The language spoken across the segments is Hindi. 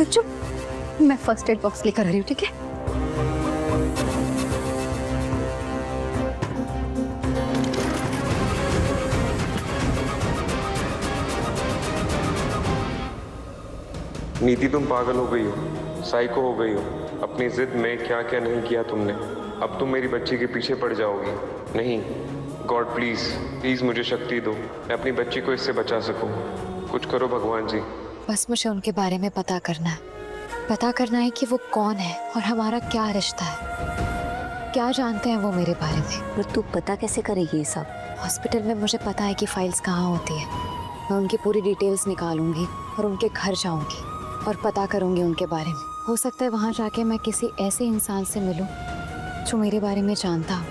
बच्चों, मैं फर्स्ट एड बॉक्स लेकर आ रही हूँ, ठीक है? नीति, तुम पागल हो गई हो, साइको हो गई हो। अपनी जिद में क्या क्या नहीं किया तुमने। अब तुम मेरी बच्ची के पीछे पड़ जाओगी। नहीं, गॉड प्लीज प्लीज मुझे शक्ति दो, मैं अपनी बच्ची को इससे बचा सकूं। कुछ करो भगवान जी। बस मुझे उनके बारे में पता करना है कि वो कौन है और हमारा क्या रिश्ता है, क्या जानते हैं वो मेरे बारे में। पर तू पता कैसे करेगी ये सब? हॉस्पिटल में मुझे पता है कि फाइल्स कहाँ होती है। मैं उनकी पूरी डिटेल्स निकालूंगी और उनके घर जाऊंगी और पता करूंगी उनके बारे में। हो सकता है वहां जाके मैं किसी ऐसे इंसान से मिलूं जो मेरे बारे में जानता हो।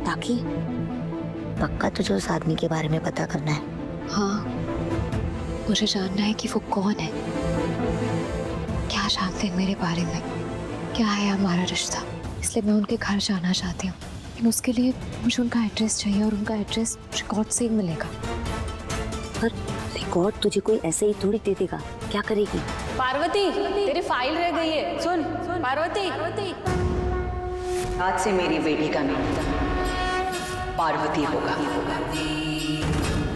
ताकि पक्का तुझे उस आदमी के बारे में पता करना है? हाँ, मुझे जानना है कि वो कौन है, क्या जानते हैं मेरे बारे में, क्या है हमारा रिश्ता। इसलिए मैं उनके घर जाना चाहती हूँ, लेकिन उसके लिए मुझे उनका एड्रेस चाहिए और उनका एड्रेस रिकॉर्ड से ही मिलेगा। पर रिकॉर्ड तुझे कोई ऐसे ही थोड़ी दे देगा, क्या करेगी? पार्वती, तेरी फाइल रह गई है। सुन पार्वती, आज से मेरी बेटी का नाम पार्वती होगा।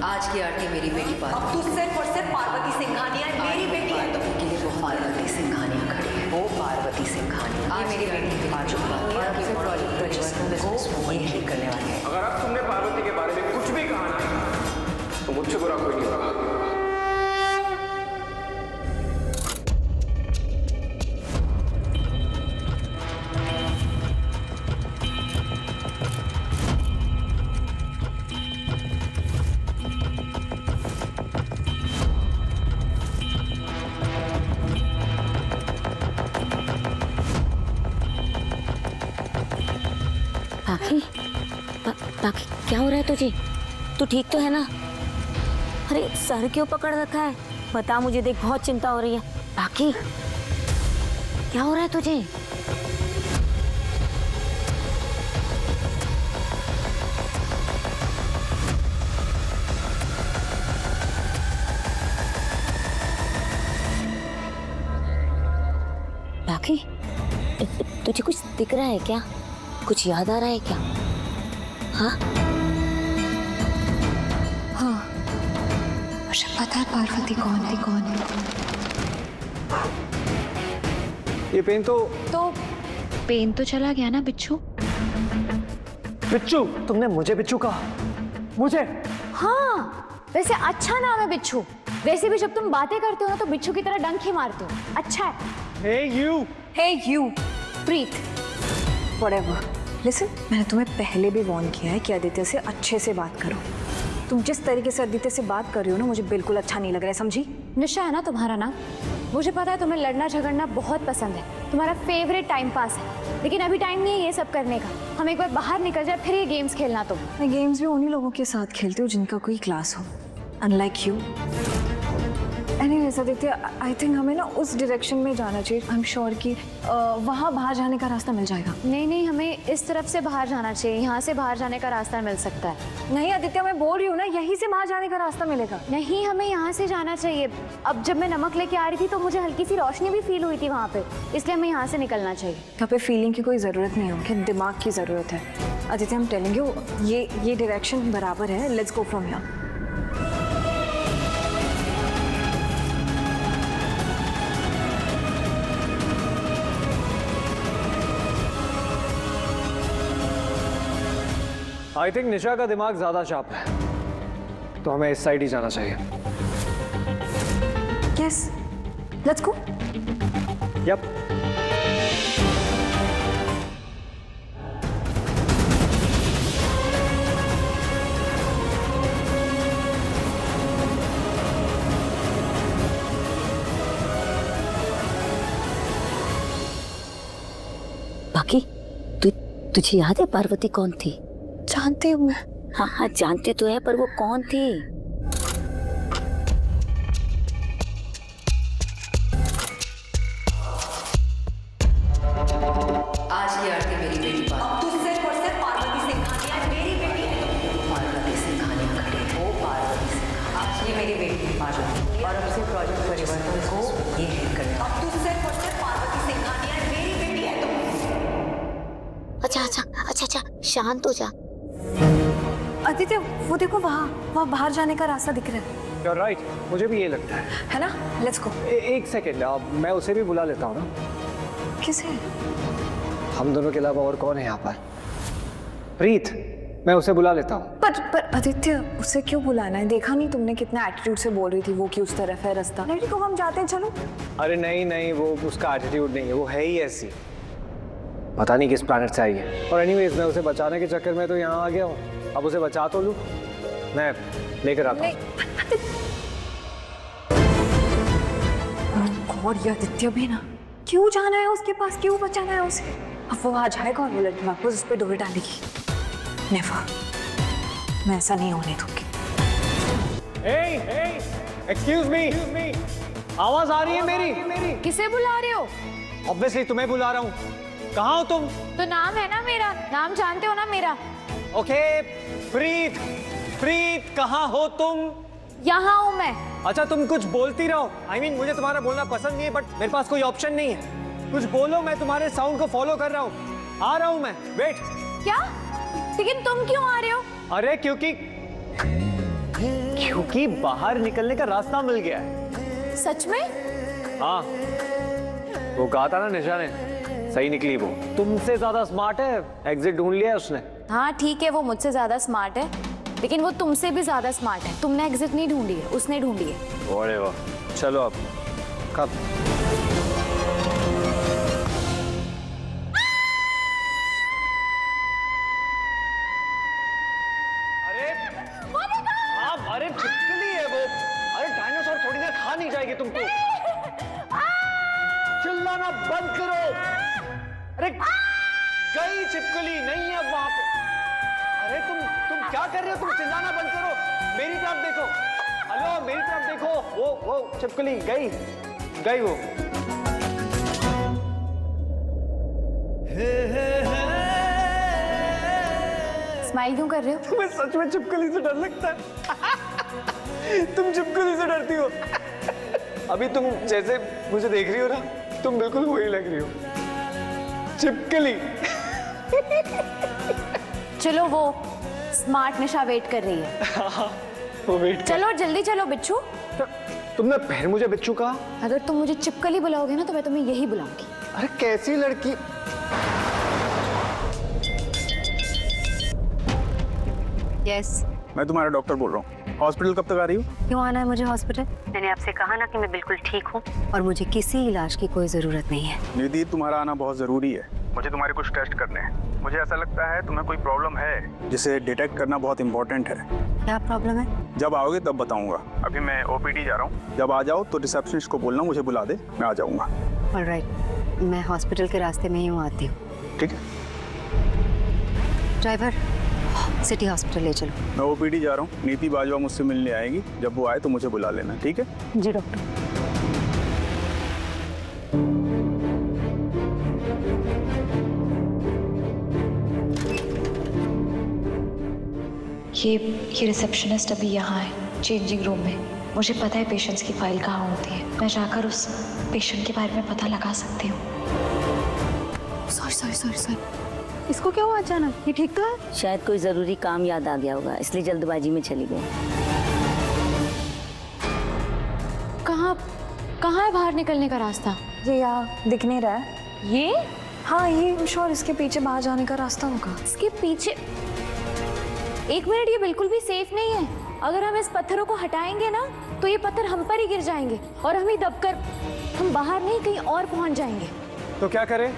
आज की आरती मेरी बेटी पार्वती। अब तू सिर्फ और सिर्फ पार्वती सिंघानिया मेरी बेटी है। तो के लिए वो पार्वती सिंघानिया खड़ी है, वो पार्वती सिंघानिया। आज मेरी बेटी की आज ये करने वाले हैं। अगर अब तुमने पार्वती के बारे में कुछ भी कहा ना, तो मुझसे बुरा कोई नहीं होगा। बाकी क्या हो रहा है तुझे? तू ठीक तो है ना? अरे सर क्यों पकड़ रखा है? बता मुझे, देख बहुत चिंता हो रही है। बाकी क्या हो रहा है तुझे? बाकी तुझे कुछ दिख रहा है क्या? कुछ याद आ रहा है क्या? हाँ हाँ, मुझे पता है पार्वती कौन है। ये पेन तो पेन तो चला गया ना बिच्छू? बिच्छू? तुमने मुझे बिच्छू कहा? मुझे? हाँ, वैसे अच्छा नाम है बिच्छू। वैसे भी जब तुम बातें करते हो ना तो बिच्छू की तरह डंक ही मारते हो। अच्छा है। Hey you, Preet, whatever. Listen, मैंने तुम्हें पहले भी वार्न किया है कि आदित्य से अच्छे से बात करो। तुम जिस तरीके से आदित्य से बात कर रही हो ना, मुझे बिल्कुल अच्छा नहीं लग रहा है, समझी? निशा है ना तुम्हारा नाम? मुझे पता है तुम्हें लड़ना झगड़ना बहुत पसंद है, तुम्हारा फेवरेट टाइम पास है, लेकिन अभी टाइम नहीं है ये सब करने का। हम एक बार बाहर निकल जाए फिर ये गेम्स खेलना। तुम मैं गेम्स भी उन्हीं लोगों के साथ खेलती हूँ जिनका कोई क्लास हो, unlike you. Anyways Aditya, I think हमें ना उस डायरेक्शन में जाना चाहिए। आई एम श्योर कि वहाँ बाहर जाने का रास्ता मिल जाएगा। नहीं, हमें इस तरफ से बाहर जाना चाहिए, यहाँ से बाहर जाने का रास्ता मिल सकता है। नहीं आदित्य, मैं बोल रही हूँ ना, यहीं से बाहर जाने का रास्ता मिलेगा। नहीं, हमें यहाँ से जाना चाहिए। अब जब मैं नमक लेके आ रही थी तो मुझे हल्की सी रोशनी भी फील हुई थी वहाँ पे, इसलिए हमें यहाँ से निकलना चाहिए। यहाँ पे फीलिंग की कोई ज़रूरत नहीं होगी, दिमाग की ज़रूरत है। Aditya, I am telling you, ये डायरेक्शन बराबर है। Let's go from here. I think Nisha का दिमाग ज्यादा शार्प है, तो हमें इस साइड ही जाना चाहिए। Yes, let's go. यप। बाकी तुझे याद है पार्वती कौन थी? जानते हो? हाँ, जानते तो है, पर वो कौन थी? आज की आरती मेरी बेटी पार्वती। अब तू सिर्फ और सिर्फ पार्वती सिंघानिया मेरी बेटी है। पार्वती सिंघानिया खड़ी है, वो पार्वती सिंघानिया। शांत हो जा। आदित्य वो देखो, वहाँ बाहर जाने का रास्ता दिख रहा है। You're right, मुझे भी ये लगता है ना? Let's go. एक सेकेंड, मैं उसे भी बुला लेता हूँ ना। किसे? हम दोनों के अलावा और कौन है यहाँ पर? प्रीत, मैं उसे बुला लेता हूँ। पर आदित्य उसे क्यों बुलाना है? देखा नहीं तुमने कितना एटीट्यूड से बोल रही थी वो कि उस तरफ है रास्ता। लड़की को हम जाते हैं, चलो। अरे नहीं, वो उसका एटीट्यूड नहीं है, वो है ही ऐसी। पता नहीं किस प्लैनेट से आई है। और एनीवेज मैं उसे बचाने के चक्कर में तो यहाँ आ गया हूँ। अब उसे बचा तो लूँ, मैं लेकर आता हूँ। और ये आदित्य भी ना, क्यों जाना है उसके पास, क्यों बचाना है उसे? अब वो आ जाएगा और वो लड़की वापस उस पर डोरी डालेगी। नेवर, मैं ऐसा नहीं होने दूंगी। एक्सक्यूज मी, आवाज आ रही है मेरी? किसे बुला रहे हो? ऑब्वियसली तुम्हें बुला रहा हूँ। कहाँ हो तुम? तो नाम है ना मेरा, नाम जानते हो ना मेरा। ओके, प्रीत कहाँ हो तुम? यहाँ हूँ मैं। अच्छा तुम कुछ बोलती रहो। I mean, मुझे तुम्हारा बोलना पसंद नहीं है, बट मेरे पास कोई ऑप्शन नहीं है। कुछ बोलो, मैं तुम्हारे साउंड को फॉलो कर रहा हूँ। आ रहा हूँ मैं, वेट। क्या? लेकिन तुम क्यों आ रहे हो? अरे क्योंकि बाहर निकलने का रास्ता मिल गया है। सच में? हाँ, वो कहा था ना निशा ने, सही निकली वो। तुमसे ज्यादा स्मार्ट है, एग्जिट ढूंढ लिया है उसने। हाँ ठीक है, वो मुझसे ज्यादा स्मार्ट है, लेकिन वो तुमसे भी ज्यादा स्मार्ट है। तुमने एग्जिट नहीं ढूंढी है, उसने ढूंढी है। अरे वाह, चलो अब कब? अरे छिपकली है वो। अरे डायनासोर थोड़ी देर खा नहीं जाएगी तुमको। चिल्लाना बंद करो। अरे गई छिपकली, नहीं है वहां पे। अरे तुम क्या कर रहे हो? तुम चिल्लाना बंद करो, मेरी तरफ देखो। हेलो, मेरी तरफ देखो। वो छिपकली गई वो। स्माइल क्यों कर रहे हो? तुम्हें सच में छिपकली से डर लगता है? तुम छिपकली से डरती हो? अभी तुम जैसे मुझे देख रही हो ना, तुम बिल्कुल वही लग रही हो, छिपकली। चलो, वो स्मार्ट निशा वेट कर रही है। वो वेट। चलो जल्दी चलो बिच्छू। तुमने फिर मुझे बिच्छू कहा? अगर तुम मुझे चिपकली बुलाओगे ना तो मैं तुम्हें यही बुलाऊंगी। अरे कैसी लड़की। यस, मैं तुम्हारा डॉक्टर बोल रहा हूँ। हॉस्पिटल कब तक आ रही हो? क्यों आना है मुझे हॉस्पिटल? मैंने आपसे कहा ना कि मैं बिल्कुल ठीक हूँ और मुझे किसी इलाज की कोई जरूरत नहीं है। निधि, तुम्हारा आना बहुत जरूरी है। मुझे तुम्हारे कुछ टेस्ट करने हैं। मुझे ऐसा लगता है तुम्हें कोई प्रॉब्लम है जिसे डिटेक्ट करना बहुत इंपॉर्टेंट है। क्या प्रॉब्लम है? जब आओगे तब बताऊंगा। अभी मैं ओपीडी जा रहा हूँ। जब आ जाओ तो रिसेप्शनिस्ट को बोलना मुझे बुला दे, मैं आ जाऊंगा। ऑलराइट, मैं हॉस्पिटल के रास्ते में ही हूँ, आती हूँ। ठीक है। ड्राइवर, सिटी हॉस्पिटल ले चलो। मैं ओपीडी जा रहा हूँ। नीति बाजवा मुझसे मिलने आएगी। जब वो आए तो मुझे बुला लेना, ठीक है? जी डॉक्टर। ये रिसेप्शनिस्ट अभी यहाँ है, चेंजिंग रूम में। मुझे पता है पेशेंट्स की फाइल कहाँ होती है। मैं जाकर उस पेशेंट के बारे में पता लगा सकती हूँ। सॉरी, इसको क्या हुआ अचानक? ये ठीक तो है? शायद कोई जरूरी काम याद आ गया होगा, इसलिए जल्दबाजी में चली गई। कहाँ है बाहर निकलने का रास्ता? ये यहाँ दिख नहीं रहा है। ये? हाँ, ये श्योर इसके पीछे बाहर जाने का रास्ता होगा। इसके पीछे? एक मिनट, ये बिल्कुल भी सेफ नहीं है। अगर हम इस पत्थरों को हटाएंगे ना तो ये पत्थर हम पर ही गिर जाएंगे और हम ही दबकर हम बाहर नहीं कहीं और पहुंच जाएंगे। तो क्या करें?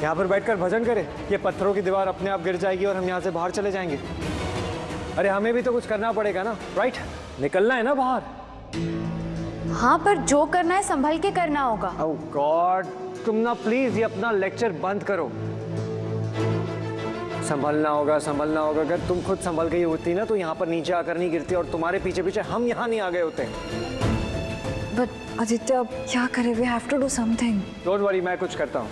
यहाँ पर बैठकर भजन करें? ये पत्थरों की दीवार अपने आप गिर जाएगी और हम यहाँ से बाहर चले जाएंगे। अरे हमें भी तो कुछ करना पड़ेगा ना, राइट? निकलना है ना बाहर। हाँ, पर जो करना है संभल के करना होगा। ओह गॉड, तुम ना प्लीज ये अपना लेक्चर बंद करो। संभलना होगा। अगर तुम खुद संभल गई होती ना तो यहाँ पर नीचे आकर नहीं गिरती और तुम्हारे पीछे पीछे हम यहाँ नहीं आ गए होते। बट आदित्य, अब क्या करें? We have to do something. Don't worry, मैं कुछ करता हूँ।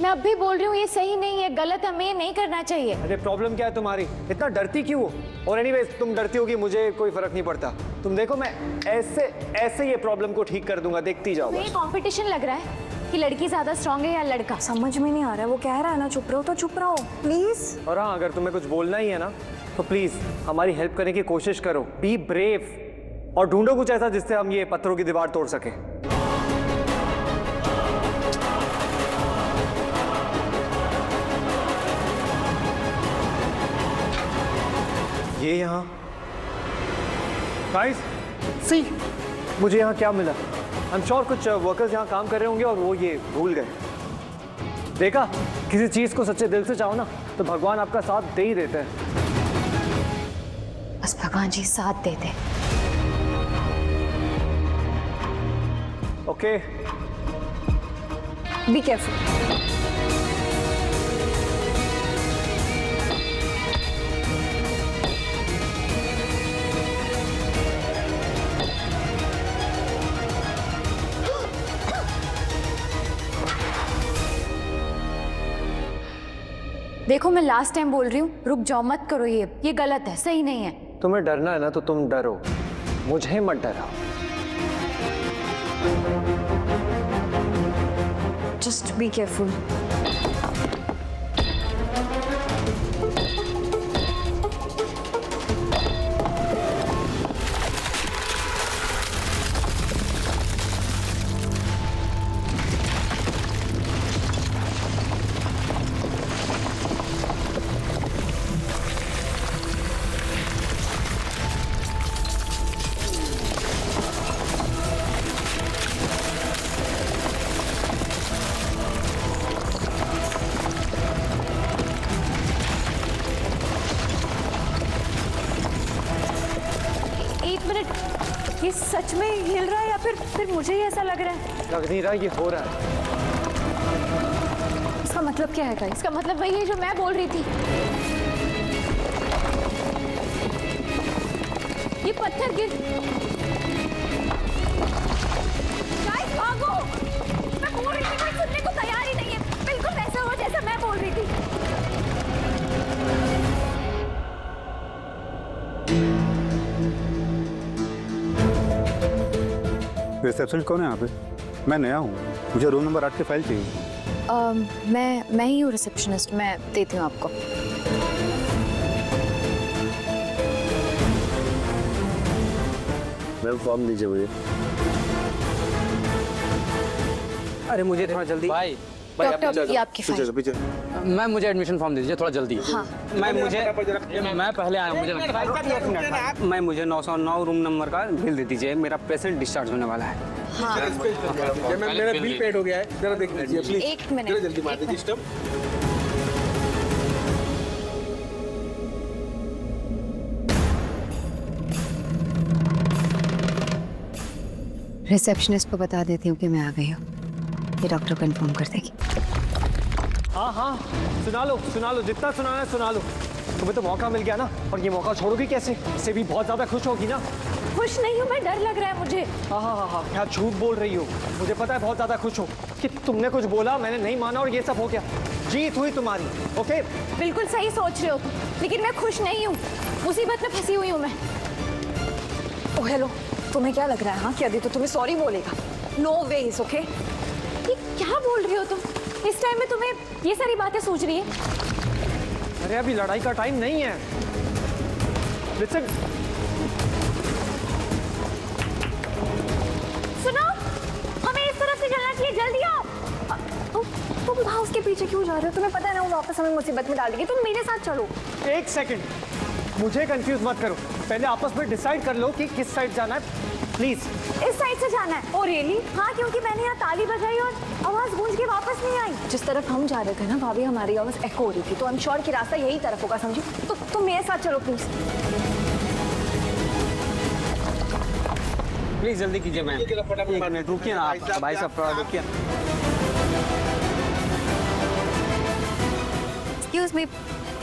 मैं अब भी बोल रही हूँ, ये सही नहीं है, गलत है, हमें ये नहीं करना चाहिए। अरे प्रॉब्लम क्या है तुम्हारी? इतना डरती क्यों हो? और एनीवेज तुम डरती होगी, मुझे कोई फर्क नहीं पड़ता। तुम देखो, मैं ऐसे ये प्रॉब्लम को ठीक कर दूंगा, देखती जाओ। ये कंपटीशन लग रहा है। कि लड़की ज्यादा स्ट्रांग है या लड़का? समझ में नहीं आ रहा है, वो कह रहा है ना चुप रहो तो चुप रहो प्लीज। और हाँ, अगर तुम्हें कुछ बोलना ही है ना तो प्लीज हमारी हेल्प करने की कोशिश करो। बी ब्रेव और ढूंढो कुछ ऐसा जिससे हम ये पत्थरों की दीवार तोड़ सके। ये यहाँ गाइस सी, मुझे यहाँ क्या मिला? आई एम श्योर कुछ वर्कर्स यहाँ काम कर रहे होंगे और वो ये भूल गए। देखा, किसी चीज को सच्चे दिल से चाहो ना तो भगवान आपका साथ दे ही देते हैं। बस भगवान जी साथ देते। Okay, be careful. देखो मैं लास्ट टाइम बोल रही हूँ, रुक जाओ, मत करो ये गलत है, सही नहीं है। तुम्हें डरना है ना तो तुम डरो, मुझे मत डराओ। Just be careful. ये सच में हिल रहा है या फिर मुझे ही ऐसा लग रहा है? लग नहीं रहा, ये हो रहा है। इसका मतलब क्या है? इसका मतलब वही है जो मैं बोल रही थी। ये पत्थर गिर, गाइस भागो! मैं बोल रही थी, कोई सुनने को तैयार ही नहीं है। बिल्कुल वैसा हुआ जैसा मैं बोल रही थी। रिसेप्शन कौन है यहाँ पे? मैं नया हूँ, मुझे रूम नंबर 8 की फाइल चाहिए। मैं ही हूँ रिसेप्शनिस्ट, मैं देती हूँ आपको। मैम फॉर्म दीजिए मुझे। अरे मुझे थोड़ा जल्दी भाई डॉक्टर ये आपकी फाइल। पीछे मैम मुझे एडमिशन फॉर्म दीजिए थोड़ा जल्दी। हाँ। मैं पहले आया, मुझे मुझे 909 रूम नंबर का बिल दे दीजिए, मेरा पेशेंट डिस्चार्ज होने वाला है। हाँ। मेरा बिल पेड हो गया है, जरा देख लीजिए प्लीज। एक मिनट, जल्दी मार दीजिए स्टॉप। रिसेप्शनिस्ट को बता देती हूँ कि मैं आ गई हूँ, ये डॉक्टर को इन्फॉर्म कर देगी। हाँ हाँ, सुना लो, जितना सुनाना है सुना लो। तुम्हें तो मौका मिल गया ना, और ये मौका छोड़ोगी कैसे? इससे भी बहुत ज्यादा खुश होगी ना। खुश नहीं हूँ मैं, डर लग रहा है मुझे। हाँ, क्या झूठ बोल रही हो? मुझे पता है बहुत ज्यादा खुश हो कि तुमने कुछ बोला, मैंने नहीं माना और ये सब हो गया। जीत हुई तुम्हारी। ओके, बिल्कुल सही सोच रहे हो तुम, लेकिन मैं खुश नहीं हूँ। मुसीबत में फंसी हुई हूँ मैं। ओह हेलो, तुम्हें क्या लग रहा है हाँ कि आदित्य तुम्हें सॉरी बोलेगा? No veg. ओके, ये क्या बोल रही हो तुम? इस टाइम में तुम्हें ये सारी बातें सोच रही है? अरे अभी लड़ाई का टाइम नहीं है। लिसन, सुनो, हमें इस तरफ से चलना चाहिए, जल्दी आओ। तुम हाउस के पीछे क्यों जा रहे हो? तुम्हें पता है ना वो वापस हमें मुसीबत में डाल देगी। तुम मेरे साथ चलो। एक सेकंड, मुझे कंफ्यूज मत करो। पहले आपस में डिसाइड कर लो कि किस साइड जाना है। प्लीज इस साइड से जाना है। Oh really? हाँ, क्योंकि मैंने यहाँ ताली बजाई और आवाज गूंज के वापस नहीं आई। जिस तरफ हम जा रहे थे ना भाभी, हमारी आवाज एको हो रही थी, तो आई एम श्योर कि रास्ता यही तरफ होगा, समझी? तो तुम मेरे साथ चलो प्लीज। प्लीज जल्दी कीजिए मैम। एक मिनट रुकिए ना आप, भाई साहब थोड़ा रुकिए।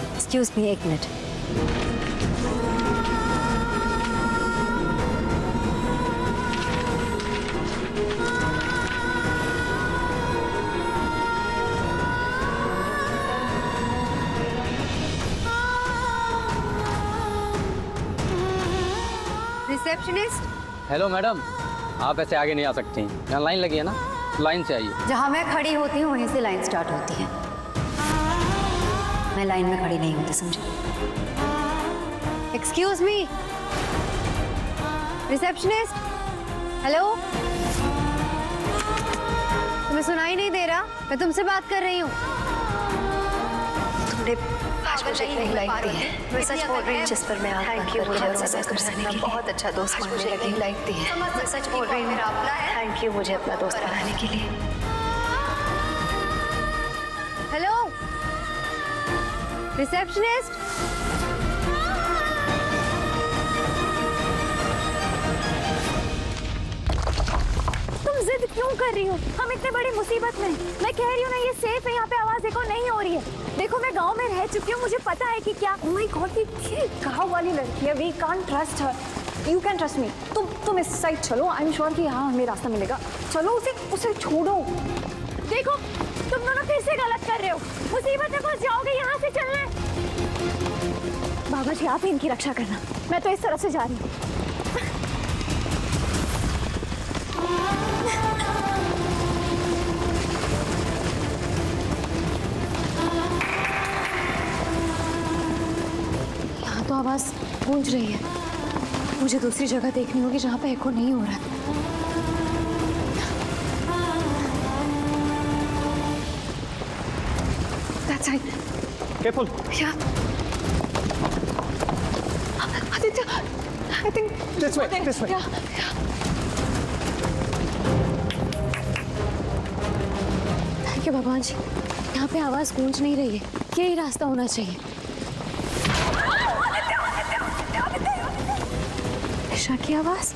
एक्सक्यूज मी, एक मिनट। रिसेप्शनिस्ट। हेलो मैडम, आप ऐसे आगे नहीं आ सकती, यहाँ लाइन लगी है ना। लाइन से आइए। जहाँ मैं खड़ी होती हूँ वहीं से लाइन स्टार्ट होती है। मैं लाइन में खड़ी नहीं होती, समझे? एक्सक्यूज मी, रिसेप्शनिस्ट, हेलो, तुम्हें सुनाई नहीं दे रहा? मैं तुमसे बात कर रही हूँ। तुमने आज मुझे इतनी लाइक दी है, मैं सच बोल रही हूँ, जिस पर मैं थैंक यू, मुझे भरोसा करने के लिए बहुत अच्छा दोस्त मुझे इतनी लाइक दी है। मैं सच बोल रही हूँ, थैंक यू मुझे अपना दोस्त बनाने के लिए। हेलो रिसेप्शनिस्ट, तुम जिद क्यों कर रही हो? हम इतने बड़ी मुसीबत में। मैं कह रही हूँ ना, ये सेफ है, यहाँ पे आवाज देखो नहीं हो रही है। देखो मैं गांव में रह चुकी हूँ, मुझे पता है कि क्या। ओह माय गॉड, ये गांव वाली लड़की है, we can't trust her. You can trust me. तुम इस साइड चलो, आई एम श्योर कि यहाँ हमें रास्ता मिलेगा। चलो, उसे छोड़ो। देखो तुम दोनों फिर से गलत कर रहे हो, मुसीबत में फंस जाओगे। यहाँ से चलना है। बाबा जी आप इनकी रक्षा करना, मैं तो इस तरफ से जा रही हूँ। यहाँ तो आवाज गूंज रही है, मुझे दूसरी जगह देखनी होगी जहाँ पे एको नहीं हो रहा है। That side. Careful. Yeah. Aditya, I think This way, this way. Yeah. Thank you भगवान जी, यहाँ पे आवाज गूंज नहीं रही है, यही रास्ता होना चाहिए। निशा की आवाज।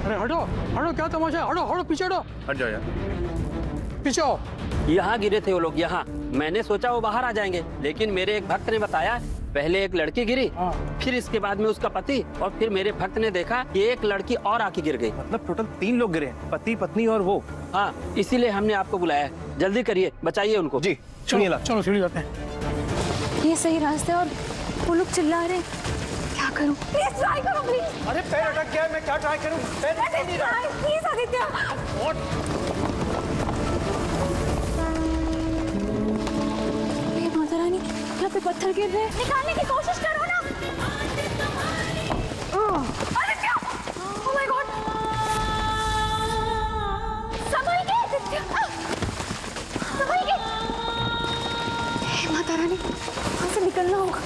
अरे हटो हटो, क्या तमाशा है? हटो हटो, पीछे हटो। हट जाओ यार। पीछे आओ। यहाँ गिरे थे वो लोग, यहाँ। मैंने सोचा वो बाहर आ जाएंगे, लेकिन मेरे एक भक्त ने बताया पहले एक लड़की गिरी, फिर इसके बाद में उसका पति, और फिर मेरे भक्त ने देखा कि एक लड़की और आके गिर गई। मतलब टोटल 3 लोग गिरे, पति पत्नी और वो। हाँ, इसीलिए हमने आपको बुलाया है। जल्दी करिए, बचाइए उनको। जी सुनिए, चलो सीढ़ी जाते हैं। ये सही रास्ता है और वो लोग चिल्ला रहे हैं, क्या करूं? प्लीज ट्राई करो, प्लीज। अरे पैर अटक गया है, मैं क्या ट्राई करूं? पैर निकल नहीं रहा। प्लीज आदित्य। हे माता रानी, यहाँ पे पत्थर गिर रहे हैं। निकालने की कोशिश करो ना। आदित्य, ओह माय गॉड, संभल के आदित्य, संभल के। हे माता रानी, वहाँ से निकलना होगा।